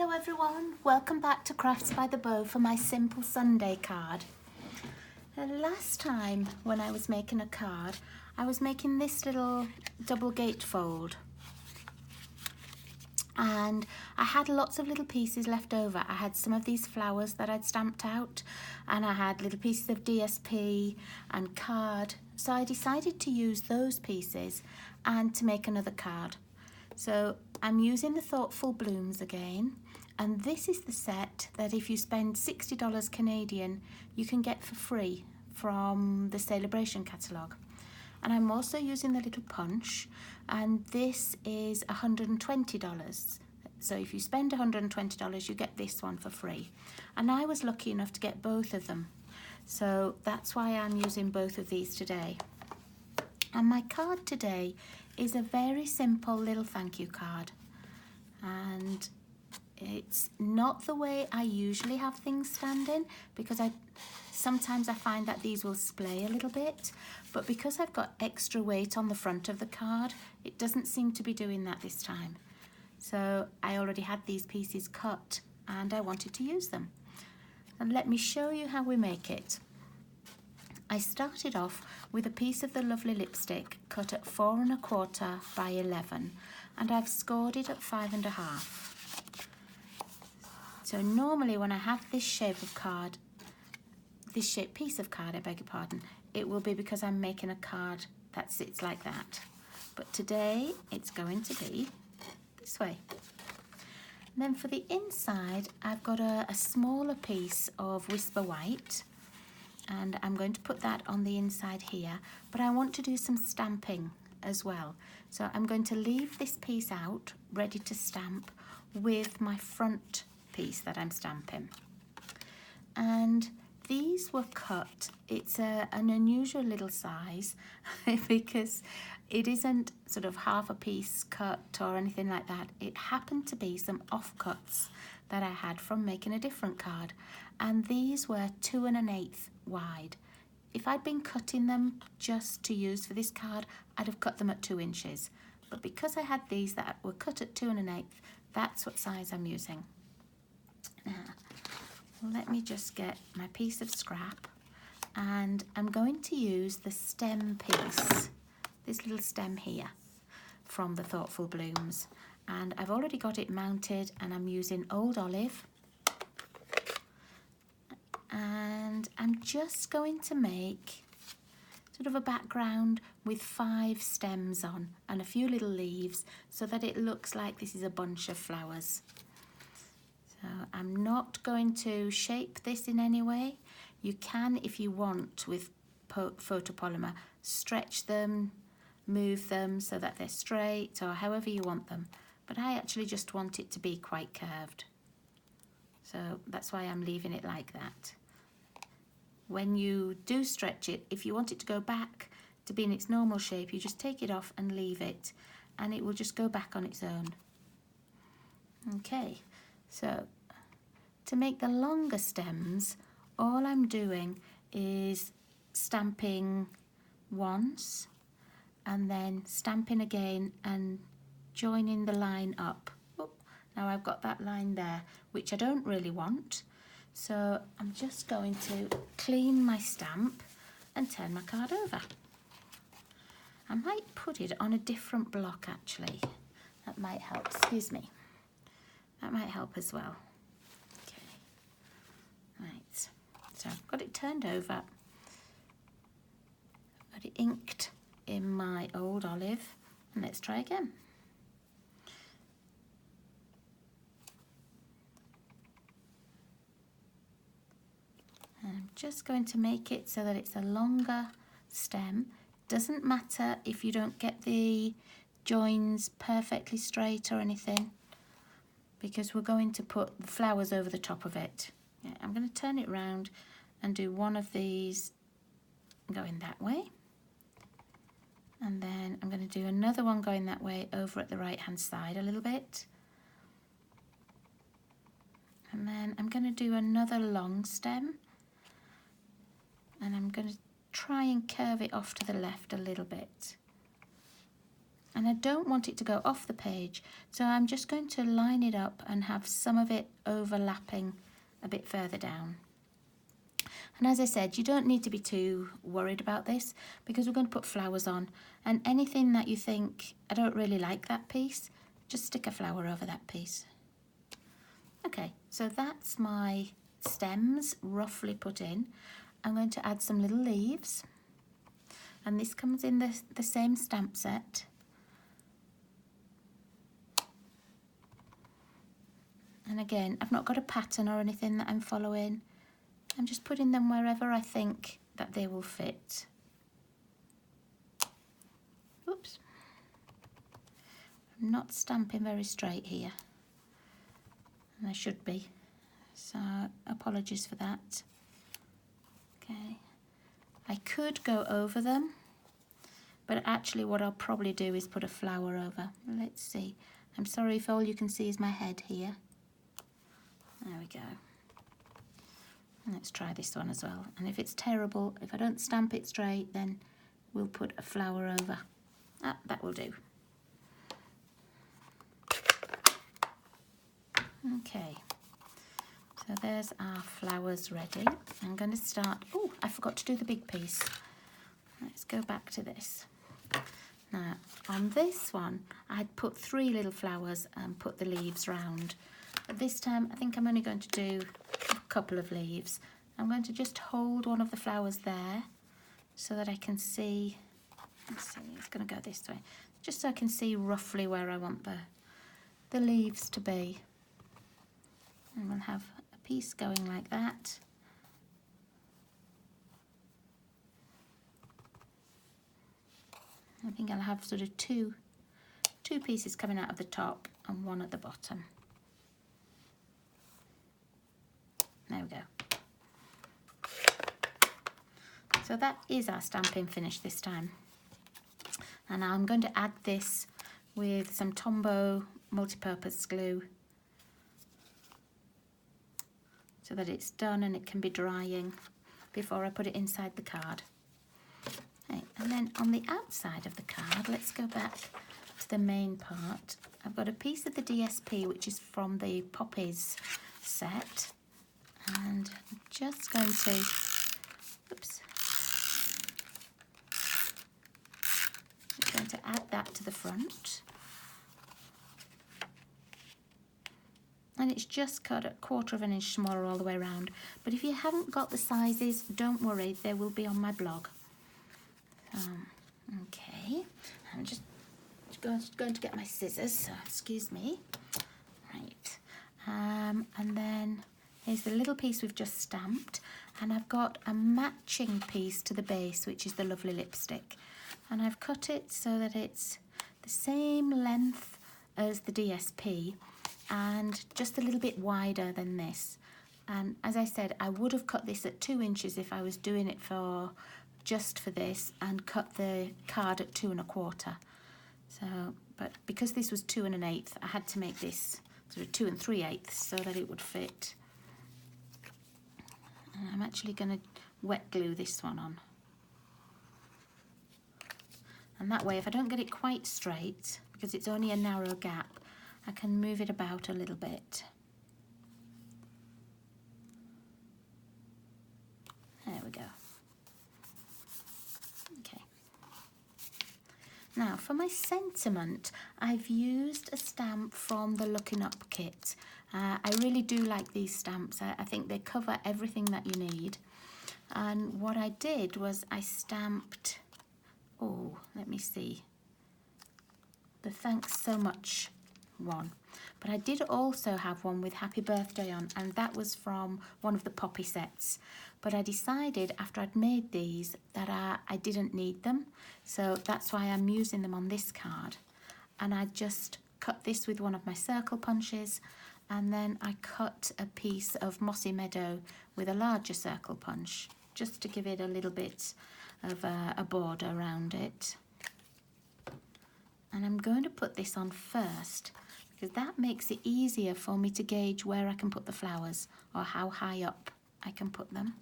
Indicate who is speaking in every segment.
Speaker 1: Hello everyone, welcome back to Crafts by the Bow for my Simple Sunday card. Last time when I was making a card, I was making this little double gatefold. And I had lots of little pieces left over. I had some of these flowers that I'd stamped out, and I had little pieces of DSP and card. So I decided to use those pieces and to make another card. So I'm using the Thoughtful Blooms again, and this is the set that if you spend $60 Canadian, you can get for free from the Bration catalogue. And I'm also using the little punch, and this is $120. So if you spend $120, you get this one for free. And I was lucky enough to get both of them. So that's why I'm using both of these today. And my card today is a very simple little thank you card. And it's not the way I usually have things standing, because sometimes I find that these will splay a little bit, but because I've got extra weight on the front of the card, it doesn't seem to be doing that this time. So I already had these pieces cut and I wanted to use them. And let me show you how we make it. I started off with a piece of the lovely lipstick cut at 4 1/4 by 11, and I've scored it at 5 1/2. So normally when I have this shape of card, this shaped piece of card, I beg your pardon, it will be because I'm making a card that sits like that. But today it's going to be this way. And then for the inside, I've got a smaller piece of Whisper White, and I'm going to put that on the inside here, but I want to do some stamping as well. So I'm going to leave this piece out, ready to stamp, with my front piece that I'm stamping. And these were cut. It's an unusual little size because it isn't sort of half a piece cut or anything like that. It happened to be some offcuts that I had from making a different card, and these were 2 1/8 wide. If I'd been cutting them just to use for this card, I'd have cut them at 2 inches. But because I had these that were cut at 2 1/8, that's what size I'm using. Now, let me just get my piece of scrap, and I'm going to use the stem piece, this little stem here from the Thoughtful Blooms. And I've already got it mounted, and I'm using Old Olive. And I'm just going to make sort of a background with 5 stems on and a few little leaves so that it looks like this is a bunch of flowers. So I'm not going to shape this in any way. You can, if you want, with photopolymer, stretch them, move them so that they're straight or however you want them. But I actually just want it to be quite curved. So that's why I'm leaving it like that. When you do stretch it, if you want it to go back to be in its normal shape, you just take it off and leave it, and it will just go back on its own. Okay, so to make the longer stems, all I'm doing is stamping once and then stamping again and joining the line up. Oh, now I've got that line there, which I don't really want. So I'm just going to clean my stamp and turn my card over. I might put it on a different block actually. That might help, excuse me. That might help as well. Okay, right, so I've got it turned over. I've got it inked in my Old Olive, and let's try again. I'm just going to make it so that it's a longer stem. Doesn't matter if you don't get the joins perfectly straight or anything, because we're going to put the flowers over the top of it. Yeah, I'm going to turn it round and do one of these going that way. And then I'm going to do another one going that way over at the right hand side a little bit. And then I'm going to do another long stem. And I'm going to try and curve it off to the left a little bit. And I don't want it to go off the page, so I'm just going to line it up and have some of it overlapping a bit further down. And as I said, you don't need to be too worried about this because we're going to put flowers on, and anything that you think, I don't really like that piece, just stick a flower over that piece. Okay, so that's my stems roughly put in. I'm going to add some little leaves, and this comes in the same stamp set. And again, I've not got a pattern or anything that I'm following. I'm just putting them wherever I think that they will fit. Oops. I'm not stamping very straight here, and I should be, so apologies for that. Okay, I could go over them, but actually what I'll probably do is put a flower over. Let's see. I'm sorry if all you can see is my head here. There we go. Let's try this one as well. And if it's terrible, if I don't stamp it straight, then we'll put a flower over. Ah, that will do. Okay, so there's our flowers ready. I'm going to start, oh, I forgot to do the big piece. Let's go back to this. Now, on this one, I'd put 3 little flowers and put the leaves round. But this time, I think I'm only going to do a couple of leaves. I'm going to just hold one of the flowers there so that I can see, let's see, it's going to go this way, just so I can see roughly where I want the leaves to be. And we'll have a piece going like that. I think I'll have sort of two pieces coming out of the top and one at the bottom. There we go. So that is our stamping finish this time. And now I'm going to add this with some Tombow multi-purpose glue so that it's done and it can be drying before I put it inside the card. Okay, and then on the outside of the card, let's go back to the main part. I've got a piece of the DSP, which is from the Poppies set, and I'm just going to, oops, I'm going to add that to the front. And it's just cut a 1/4 of an inch smaller all the way around. But if you haven't got the sizes, don't worry, they will be on my blog. Okay, I'm just going to get my scissors, so excuse me. Right, and then here's the little piece we've just stamped, and I've got a matching piece to the base, which is the lovely lipstick. And I've cut it so that it's the same length as the DSP, and just a little bit wider than this. And as I said, I would have cut this at 2 inches if I was doing it just for this, and cut the card at 2 1/4. So, but because this was 2 1/8, I had to make this sort of 2 3/8 so that it would fit. And I'm actually going to wet glue this one on. And that way, if I don't get it quite straight, because it's only a narrow gap, I can move it about a little bit. There we go. Okay. Now for my sentiment, I've used a stamp from the Looking Up kit. I really do like these stamps. I think they cover everything that you need. And what I did was I stamped, oh, let me see, the Thanks So Much one. But I did also have one with Happy Birthday on, and that was from one of the Poppy sets. But I decided after I'd made these that I didn't need them, so that's why I'm using them on this card. And I just cut this with one of my circle punches, and then I cut a piece of Mossy Meadow with a larger circle punch, just to give it a little bit of a border around it. And I'm going to put this on first, because that makes it easier for me to gauge where I can put the flowers, or how high up I can put them.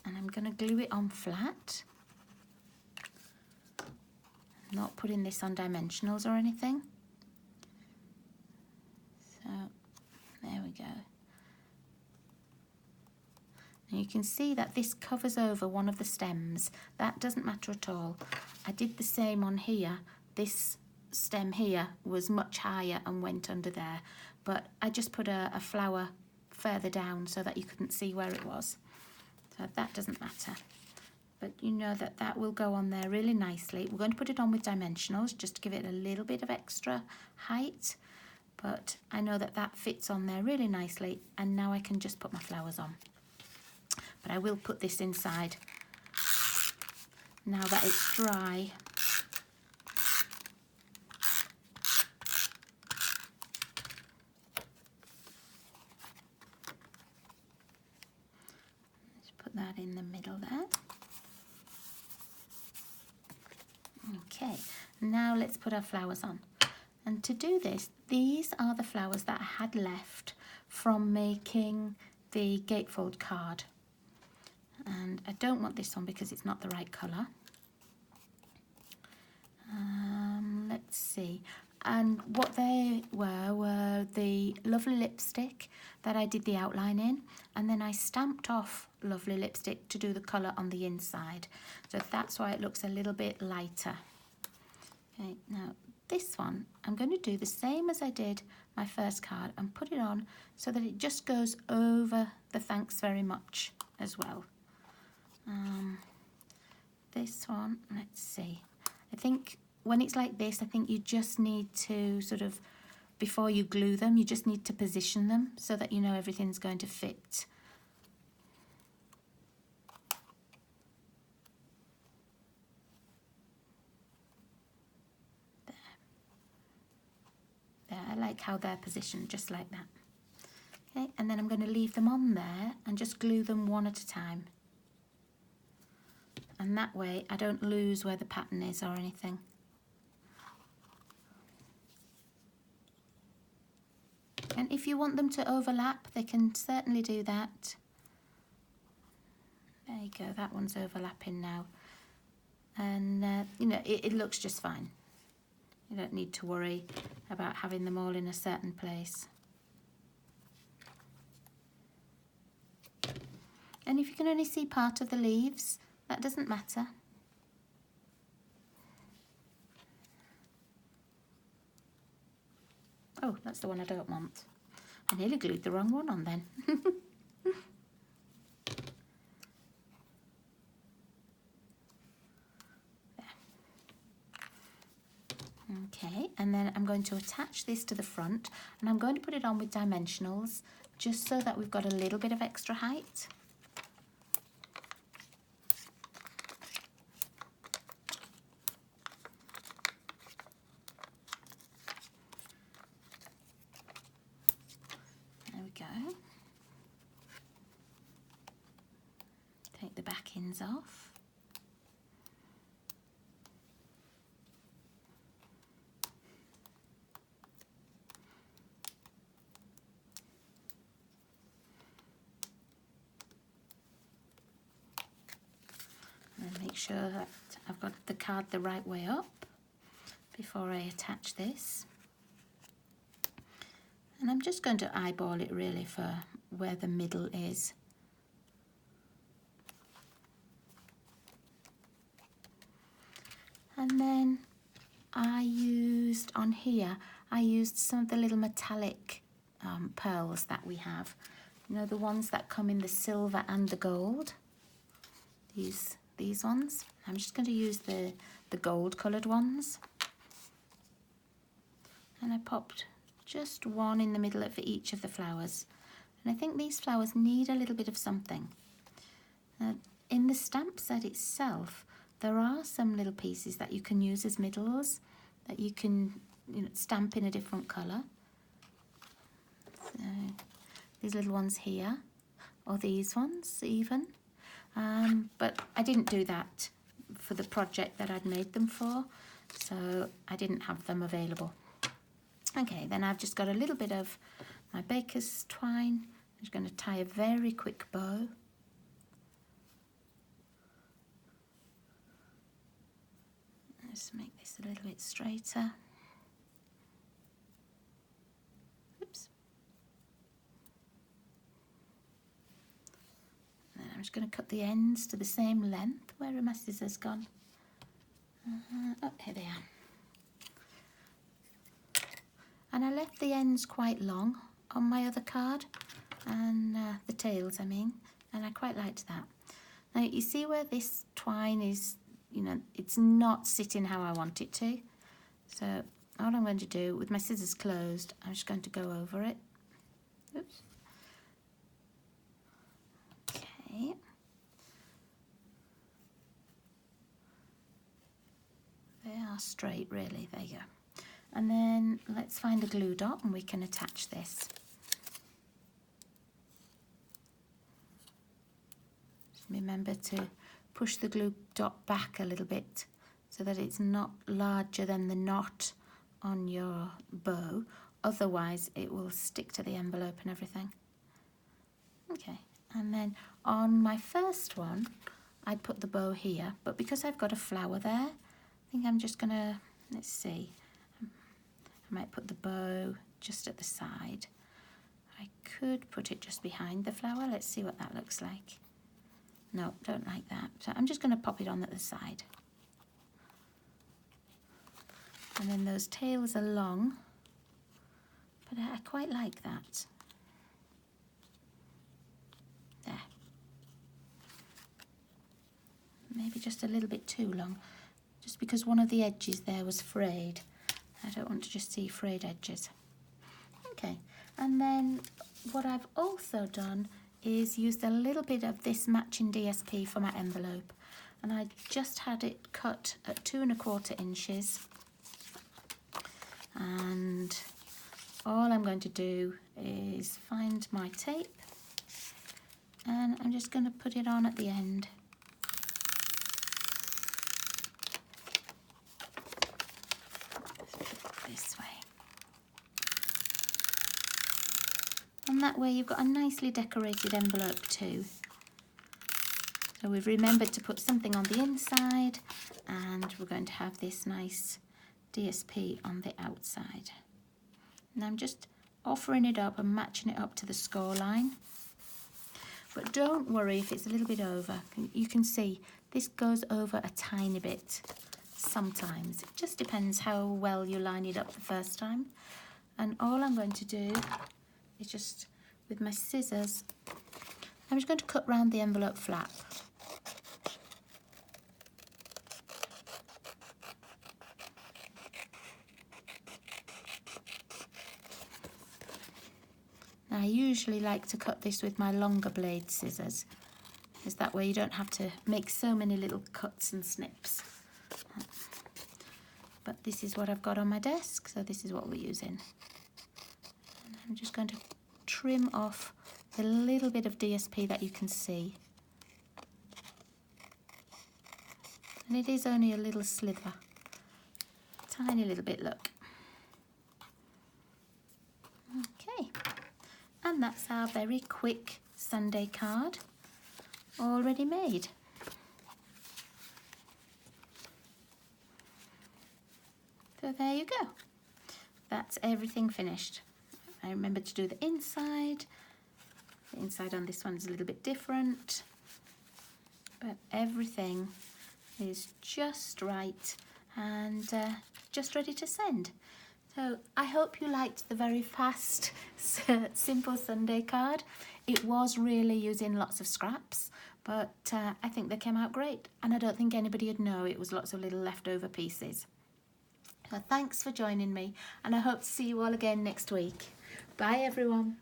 Speaker 1: And I'm going to glue it on flat. not putting this on dimensionals or anything. So there we go. And you can see that this covers over one of the stems. That doesn't matter at all. I did the same on here. This stem here was much higher and went under there, but I just put a flower further down so that you couldn't see where it was. So that doesn't matter. But you know that that will go on there really nicely. We're going to put it on with dimensionals just to give it a little bit of extra height. But I know that that fits on there really nicely, and now I can just put my flowers on. But I will put this inside now that it's dry. Let's put that in the middle there. Okay, now let's put our flowers on. And to do this, these are the flowers that I had left from making the gatefold card. And I don't want this one because it's not the right colour. Let's see. And what they were the Lovely lipstick that I did the outline in, and then I stamped off Lovely lipstick to do the colour on the inside. So that's why it looks a little bit lighter. Okay, now this one, I'm going to do the same as I did my first card and put it on so that it just goes over the thanks very much as well. This one, let's see. I think when it's like this, I think you just need to sort of, before you glue them, you just need to position them so that you know everything's going to fit. There, I like how they're positioned, just like that. Okay, and then I'm going to leave them on there and just glue them one at a time. And that way I don't lose where the pattern is or anything. And if you want them to overlap, they can certainly do that. There you go, that one's overlapping now. And you know, it looks just fine. You don't need to worry about having them all in a certain place. And if you can only see part of the leaves, that doesn't matter. Oh, that's the one I don't want. I nearly glued the wrong one on then. Okay, and then I'm going to attach this to the front, and I'm going to put it on with dimensionals just so that we've got a little bit of extra height. There we go. Take the backends off. Make sure that I've got the card the right way up before I attach this. And I'm just going to eyeball it really for where the middle is. And then I used on here, I used some of the little metallic pearls that we have. You know, the ones that come in the silver and the gold. These ones. I'm just going to use the gold coloured ones. And I popped just one in the middle of each of the flowers. And I think these flowers need a little bit of something. In the stamp set itself, there are some little pieces that you can use as middles, that you can, you know, stamp in a different colour. So these little ones here, or these ones even. But I didn't do that for the project that I'd made them for, so I didn't have them available. Okay, then I've just got a little bit of my baker's twine. I'm just going to tie a very quick bow. There Just make this a little bit straighter. Oops. And then I'm just going to cut the ends to the same length. Where are my scissors gone? Oh, here they are. And I left the ends quite long on my other card, and the tails I mean, and I quite liked that. Now you see where this twine is, you know, it's not sitting how I want it to. So all I'm going to do with my scissors closed, I'm just going to go over it. Oops. Okay. They are straight really, there you go. And then let's find a glue dot and we can attach this. Just remember to push the glue dot back a little bit so that it's not larger than the knot on your bow, otherwise it will stick to the envelope and everything. Okay, and then on my first one I'd put the bow here, but because I've got a flower there, I think I'm just gonna, let's see, I might put the bow just at the side. I could put it just behind the flower. Let's see what that looks like. No, don't like that. So I'm just going to pop it on at the side. And then those tails are long, but I quite like that. There. Maybe just a little bit too long, just because one of the edges there was frayed. I don't want to just see frayed edges. Okay, and then what I've also done is used a little bit of this matching DSP for my envelope, and I just had it cut at 2 1/4 inches, and all I'm going to do is find my tape and I'm just going to put it on at the end. This way. And that way you've got a nicely decorated envelope too. So we've remembered to put something on the inside, and we're going to have this nice DSP on the outside. And I'm just offering it up and matching it up to the score line. But don't worry if it's a little bit over. You can see this goes over a tiny bit sometimes. It just depends how well you line it up the first time. And all I'm going to do is just, with my scissors, I'm just going to cut round the envelope flap. Now, I usually like to cut this with my longer blade scissors, because that way you don't have to make so many little cuts and snips. But this is what I've got on my desk, so this is what we're using. And I'm just going to trim off the little bit of DSP that you can see. And it is only a little sliver, tiny little bit, look. Okay, and that's our very quick Sunday card already made. So there you go. That's everything finished. I remembered to do the inside. The inside on this one's a little bit different, but everything is just right and just ready to send. So I hope you liked the very fast, simple Sunday card. It was really using lots of scraps, but I think they came out great, and I don't think anybody would know it was lots of little leftover pieces. So thanks for joining me, and I hope to see you all again next week. Bye everyone.